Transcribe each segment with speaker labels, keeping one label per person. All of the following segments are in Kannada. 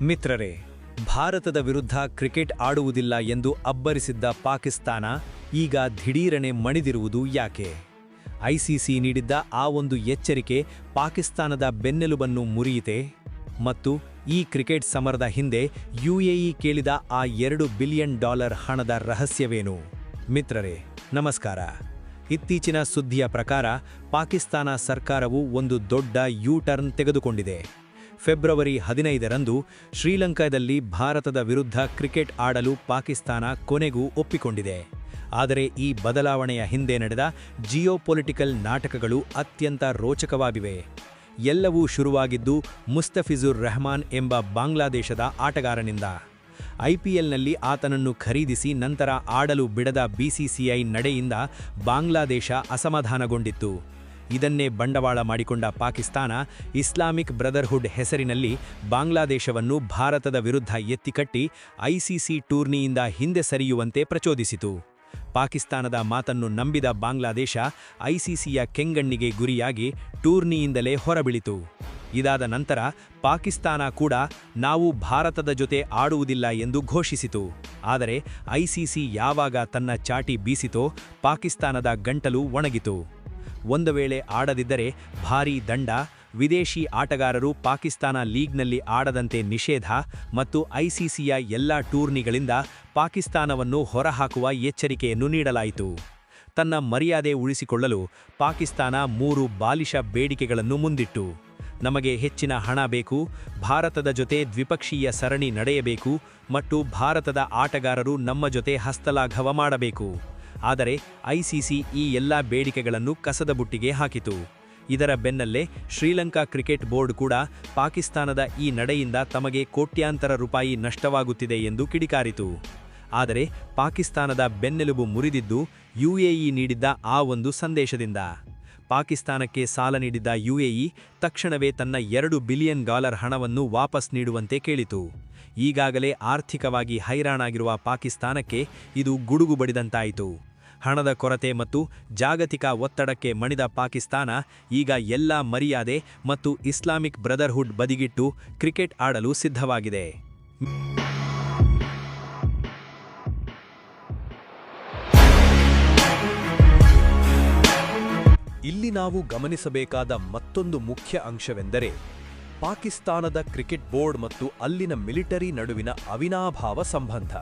Speaker 1: ಮಿತ್ರರೇ, ಭಾರತದ ವಿರುದ್ಧ ಕ್ರಿಕೆಟ್ ಆಡುವುದಿಲ್ಲ ಎಂದು ಅಬ್ಬರಿಸಿದ್ದ ಪಾಕಿಸ್ತಾನ ಈಗ ದಿಢೀರನೆ ಮಣಿದಿರುವುದು ಯಾಕೆ? ಐಸಿಸಿ ನೀಡಿದ್ದ ಆ ಒಂದು ಎಚ್ಚರಿಕೆ ಪಾಕಿಸ್ತಾನದ ಬೆನ್ನೆಲುಬನ್ನು ಮುರಿಯಿತೆ? ಮತ್ತು ಈ ಕ್ರಿಕೆಟ್ ಸಮರದ ಹಿಂದೆ ಯುಎಇ ಕೇಳಿದ ಆ $2 ಬಿಲಿಯನ್ ಹಣದ ರಹಸ್ಯವೇನು? ಮಿತ್ರರೇ, ನಮಸ್ಕಾರ. ಇತ್ತೀಚಿನ ಸುದ್ದಿಯ ಪ್ರಕಾರ ಪಾಕಿಸ್ತಾನ ಸರ್ಕಾರವು ಒಂದು ದೊಡ್ಡ ಯೂ-ಟರ್ನ್ ತೆಗೆದುಕೊಂಡಿದೆ. ಫೆಬ್ರವರಿ 15ರಂದು ಶ್ರೀಲಂಕಾದಲ್ಲಿ ಭಾರತದ ವಿರುದ್ಧ ಕ್ರಿಕೆಟ್ ಆಡಲು ಪಾಕಿಸ್ತಾನ ಕೊನೆಗೂ ಒಪ್ಪಿಕೊಂಡಿದೆ. ಆದರೆ ಈ ಬದಲಾವಣೆಯ ಹಿಂದೆ ನಡೆದ ಜಿಯೋಪೊಲಿಟಿಕಲ್ ನಾಟಕಗಳು ಅತ್ಯಂತ ರೋಚಕವಾಗಿವೆ. ಎಲ್ಲವೂ ಶುರುವಾಗಿದ್ದು ಮುಸ್ತಫಿಜುರ್ ರೆಹಮಾನ್ ಎಂಬ ಬಾಂಗ್ಲಾದೇಶದ ಆಟಗಾರನಿಂದ. ಐಪಿಎಲ್ನಲ್ಲಿ ಆತನನ್ನು ಖರೀದಿಸಿ ನಂತರ ಆಡಲು ಬಿಡದ ಬಿಸಿಸಿಐ ನಡೆಯಿಂದ ಬಾಂಗ್ಲಾದೇಶ ಅಸಮಾಧಾನಗೊಂಡಿತ್ತು. ಇದನ್ನೇ ಬಂಡವಾಳ ಮಾಡಿಕೊಂಡ ಪಾಕಿಸ್ತಾನ ಇಸ್ಲಾಮಿಕ್ ಬ್ರದರ್ಹುಡ್ ಹೆಸರಿನಲ್ಲಿ ಬಾಂಗ್ಲಾದೇಶವನ್ನು ಭಾರತದ ವಿರುದ್ಧ ಎತ್ತಿಕಟ್ಟಿ ಐಸಿಸಿ ಟೂರ್ನಿಯಿಂದ ಹಿಂದೆ ಸರಿಯುವಂತೆ ಪ್ರಚೋದಿಸಿತು. ಪಾಕಿಸ್ತಾನದ ಮಾತನ್ನು ನಂಬಿದ ಬಾಂಗ್ಲಾದೇಶ ಐಸಿಸಿಯ ಕೆಂಗಣ್ಣಿಗೆ ಗುರಿಯಾಗಿ ಟೂರ್ನಿಯಿಂದಲೇ ಹೊರಬೀಳಿತು. ಇದಾದ ನಂತರ ಪಾಕಿಸ್ತಾನ ಕೂಡ ನಾವು ಭಾರತದ ಜೊತೆ ಆಡುವುದಿಲ್ಲ ಎಂದು ಘೋಷಿಸಿತು. ಆದರೆ ಐಸಿಸಿ ಯಾವಾಗ ತನ್ನ ಚಾಟಿ ಬೀಸಿತೋ ಪಾಕಿಸ್ತಾನದ ಗಂಟಲು ಒಣಗಿತು. ಒಂದು ವೇಳೆ ಆಡದಿದ್ದರೆ ಭಾರೀ ದಂಡ, ವಿದೇಶಿ ಆಟಗಾರರು ಪಾಕಿಸ್ತಾನ ಲೀಗ್ನಲ್ಲಿ ಆಡದಂತೆ ನಿಷೇಧ ಮತ್ತು ಐಸಿಸಿಯ ಎಲ್ಲ ಟೂರ್ನಿಗಳಿಂದ ಪಾಕಿಸ್ತಾನವನ್ನು ಹೊರಹಾಕುವ ಎಚ್ಚರಿಕೆಯನ್ನು ನೀಡಲಾಯಿತು. ತನ್ನ ಮರ್ಯಾದೆ ಉಳಿಸಿಕೊಳ್ಳಲು ಪಾಕಿಸ್ತಾನ 3 ಬಾಲಿಶ ಬೇಡಿಕೆಗಳನ್ನು ಮುಂದಿಟ್ಟು. ನಮಗೆ ಹೆಚ್ಚಿನ ಹಣ ಬೇಕು, ಭಾರತದ ಜೊತೆ ದ್ವಿಪಕ್ಷೀಯ ಸರಣಿ ನಡೆಯಬೇಕು ಮತ್ತು ಭಾರತದ ಆಟಗಾರರು ನಮ್ಮ ಜೊತೆ ಹಸ್ತಲಾಘವ ಮಾಡಬೇಕು. ಆದರೆ ಐಸಿಸಿ ಈ ಎಲ್ಲ ಬೇಡಿಕೆಗಳನ್ನು ಕಸದ ಬುಟ್ಟಿಗೆ ಹಾಕಿತು. ಇದರ ಬೆನ್ನಲ್ಲೇ ಶ್ರೀಲಂಕಾ ಕ್ರಿಕೆಟ್ ಬೋರ್ಡ್ ಕೂಡ ಪಾಕಿಸ್ತಾನದ ಈ ನಡೆಯಿಂದ ತಮಗೆ ಕೋಟ್ಯಾಂತರ ರೂಪಾಯಿ ನಷ್ಟವಾಗುತ್ತಿದೆ ಎಂದು ಕಿಡಿಕಾರಿತು. ಆದರೆ ಪಾಕಿಸ್ತಾನದ ಬೆನ್ನೆಲುಬು ಮುರಿದಿದ್ದು ಯುಎಇ ನೀಡಿದ್ದ ಆ ಒಂದು ಸಂದೇಶದಿಂದ. ಪಾಕಿಸ್ತಾನಕ್ಕೆ ಸಾಲ ನೀಡಿದ್ದ ಯುಎಇ ತಕ್ಷಣವೇ ತನ್ನ $2 ಬಿಲಿಯನ್ ಹಣವನ್ನು ವಾಪಸ್ ನೀಡುವಂತೆ ಕೇಳಿತು. ಈಗಾಗಲೇ ಆರ್ಥಿಕವಾಗಿ ಹೈರಾಣಾಗಿರುವ ಪಾಕಿಸ್ತಾನಕ್ಕೆ ಇದು ಗುಡುಗು ಬಡಿದಂತಾಯಿತು. ಹಣದ ಕೊರತೆ ಮತ್ತು ಜಾಗತಿಕ ಒತ್ತಡಕ್ಕೆ ಮಣಿದ ಪಾಕಿಸ್ತಾನ ಈಗ ಎಲ್ಲ ಮರ್ಯಾದೆ ಮತ್ತು ಇಸ್ಲಾಮಿಕ್ ಬ್ರದರ್ಹುಡ್ ಬದಿಗಿಟ್ಟು ಕ್ರಿಕೆಟ್ ಆಡಲು ಸಿದ್ಧವಾಗಿದೆ.
Speaker 2: ಇಲ್ಲಿ ನಾವು ಗಮನಿಸಬೇಕಾದ ಮತ್ತೊಂದು ಮುಖ್ಯ ಅಂಶವೆಂದರೆ ಪಾಕಿಸ್ತಾನದ ಕ್ರಿಕೆಟ್ ಬೋರ್ಡ್ ಮತ್ತು ಅಲ್ಲಿನ ಮಿಲಿಟರಿ ನಡುವಿನ ಅವಿನಾಭಾವ ಸಂಬಂಧ.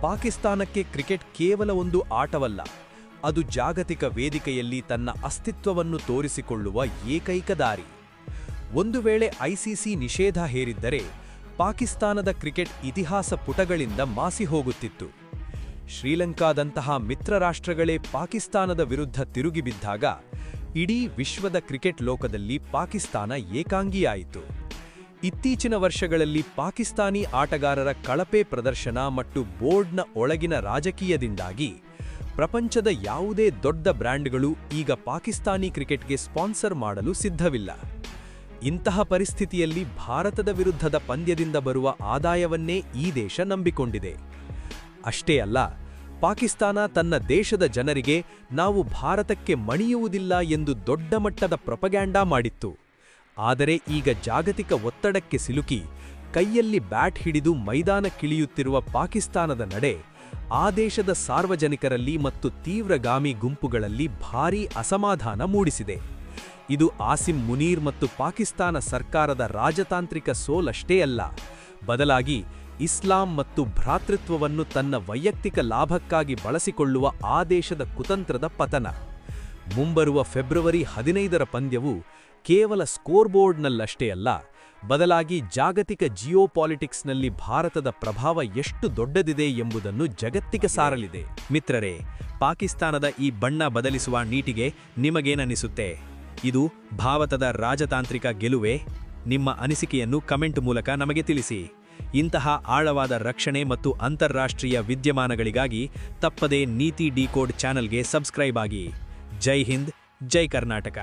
Speaker 2: ಪಾಕಿಸ್ತಾನಕ್ಕೆ ಕ್ರಿಕೆಟ್ ಕೇವಲ ಒಂದು ಆಟವಲ್ಲ, ಅದು ಜಾಗತಿಕ ವೇದಿಕೆಯಲ್ಲಿ ತನ್ನ ಅಸ್ತಿತ್ವವನ್ನು ತೋರಿಸಿಕೊಳ್ಳುವ ಏಕೈಕ ದಾರಿ. ಒಂದು ವೇಳೆ ಐಸಿಸಿ ನಿಷೇಧ ಹೇರಿದ್ದರೆ ಪಾಕಿಸ್ತಾನದ ಕ್ರಿಕೆಟ್ ಇತಿಹಾಸ ಪುಟಗಳಿಂದ ಮಾಸಿ ಹೋಗುತ್ತಿತ್ತು. ಶ್ರೀಲಂಕಾದಂತಹ ಮಿತ್ರ ರಾಷ್ಟ್ರಗಳೇ ಪಾಕಿಸ್ತಾನದ ವಿರುದ್ಧ ತಿರುಗಿಬಿದ್ದಾಗ ಇಡೀ ವಿಶ್ವದ ಕ್ರಿಕೆಟ್ ಲೋಕದಲ್ಲಿ ಪಾಕಿಸ್ತಾನ ಏಕಾಂಗಿಯಾಯಿತು. ಇತ್ತೀಚಿನ ವರ್ಷಗಳಲ್ಲಿ ಪಾಕಿಸ್ತಾನಿ ಆಟಗಾರರ ಕಳಪೆ ಪ್ರದರ್ಶನ ಮತ್ತು ಬೋರ್ಡ್ನ ಒಳಗಿನ ರಾಜಕೀಯದಿಂದಾಗಿ ಪ್ರಪಂಚದ ಯಾವುದೇ ದೊಡ್ಡ ಬ್ರ್ಯಾಂಡ್ಗಳು ಈಗ ಪಾಕಿಸ್ತಾನಿ ಕ್ರಿಕೆಟ್ಗೆ ಸ್ಪಾನ್ಸರ್ ಮಾಡಲು ಸಿದ್ಧವಿಲ್ಲ. ಇಂತಹ ಪರಿಸ್ಥಿತಿಯಲ್ಲಿ ಭಾರತದ ವಿರುದ್ಧದ ಪಂದ್ಯದಿಂದ ಬರುವ ಆದಾಯವನ್ನೇ ಈ ದೇಶ ನಂಬಿಕೊಂಡಿದೆ. ಅಷ್ಟೇ ಅಲ್ಲ, ಪಾಕಿಸ್ತಾನ ತನ್ನ ದೇಶದ ಜನರಿಗೆ ನಾವು ಭಾರತಕ್ಕೆ ಮಣಿಯುವುದಿಲ್ಲ ಎಂದು ದೊಡ್ಡ ಮಟ್ಟದ ಪ್ರೊಪಗ್ಯಾಂಡಾ ಮಾಡಿತ್ತು. ಆದರೆ ಈಗ ಜಾಗತಿಕ ಒತ್ತಡಕ್ಕೆ ಸಿಲುಕಿ ಕೈಯಲ್ಲಿ ಬ್ಯಾಟ್ ಹಿಡಿದು ಮೈದಾನಕ್ಕಿಳಿಯುತ್ತಿರುವ ಪಾಕಿಸ್ತಾನದ ನಡೆ ಆ ದೇಶದ ಸಾರ್ವಜನಿಕರಲ್ಲಿ ಮತ್ತು ತೀವ್ರಗಾಮಿ ಗುಂಪುಗಳಲ್ಲಿ ಭಾರೀ ಅಸಮಾಧಾನ ಮೂಡಿಸಿದೆ. ಇದು ಆಸಿಮ್ ಮುನೀರ್ ಮತ್ತು ಪಾಕಿಸ್ತಾನ ಸರ್ಕಾರದ ರಾಜತಾಂತ್ರಿಕ ಸೋಲಷ್ಟೇ ಅಲ್ಲ, ಬದಲಾಗಿ ಇಸ್ಲಾಂ ಮತ್ತು ಭ್ರಾತೃತ್ವವನ್ನು ತನ್ನ ವೈಯಕ್ತಿಕ ಲಾಭಕ್ಕಾಗಿ ಬಳಸಿಕೊಳ್ಳುವ ಆ ದೇಶದ ಕುತಂತ್ರದ ಪತನ. ಮುಂಬರುವ ಫೆಬ್ರವರಿ 15ರ ಪಂದ್ಯವು ಕೇವಲ ಸ್ಕೋರ್ಬೋರ್ಡ್ನಲ್ಲಷ್ಟೇ ಅಲ್ಲ, ಬದಲಾಗಿ ಜಾಗತಿಕ ಜಿಯೋಪಾಲಿಟಿಕ್ಸ್ನಲ್ಲಿ ಭಾರತದ ಪ್ರಭಾವ ಎಷ್ಟು ದೊಡ್ಡದಿದೆ ಎಂಬುದನ್ನು ಜಗತ್ತಿಗೆ ಸಾರಲಿದೆ.
Speaker 1: ಮಿತ್ರರೇ, ಪಾಕಿಸ್ತಾನದ ಈ ಬಣ್ಣ ಬದಲಿಸುವ ನೀಟಿಗೆ ನಿಮಗೇನನಿಸುತ್ತೆ? ಇದು ಭಾರತದ ರಾಜತಾಂತ್ರಿಕ ಗೆಲುವೇ? ನಿಮ್ಮ ಅನಿಸಿಕೆಯನ್ನು ಕಮೆಂಟ್ ಮೂಲಕ ನಮಗೆ ತಿಳಿಸಿ. ಇಂತಹ ಆಳವಾದ ರಕ್ಷಣೆ ಮತ್ತು ಅಂತಾರಾಷ್ಟ್ರೀಯ ವಿದ್ಯಮಾನಗಳಿಗಾಗಿ ತಪ್ಪದೇ ನೀತಿ ಡಿಕೋಡ್ ಚಾನೆಲ್ಗೆ ಸಬ್ಸ್ಕ್ರೈಬ್ ಆಗಿ. ಜೈ ಹಿಂದ್, ಜೈ ಕರ್ನಾಟಕ.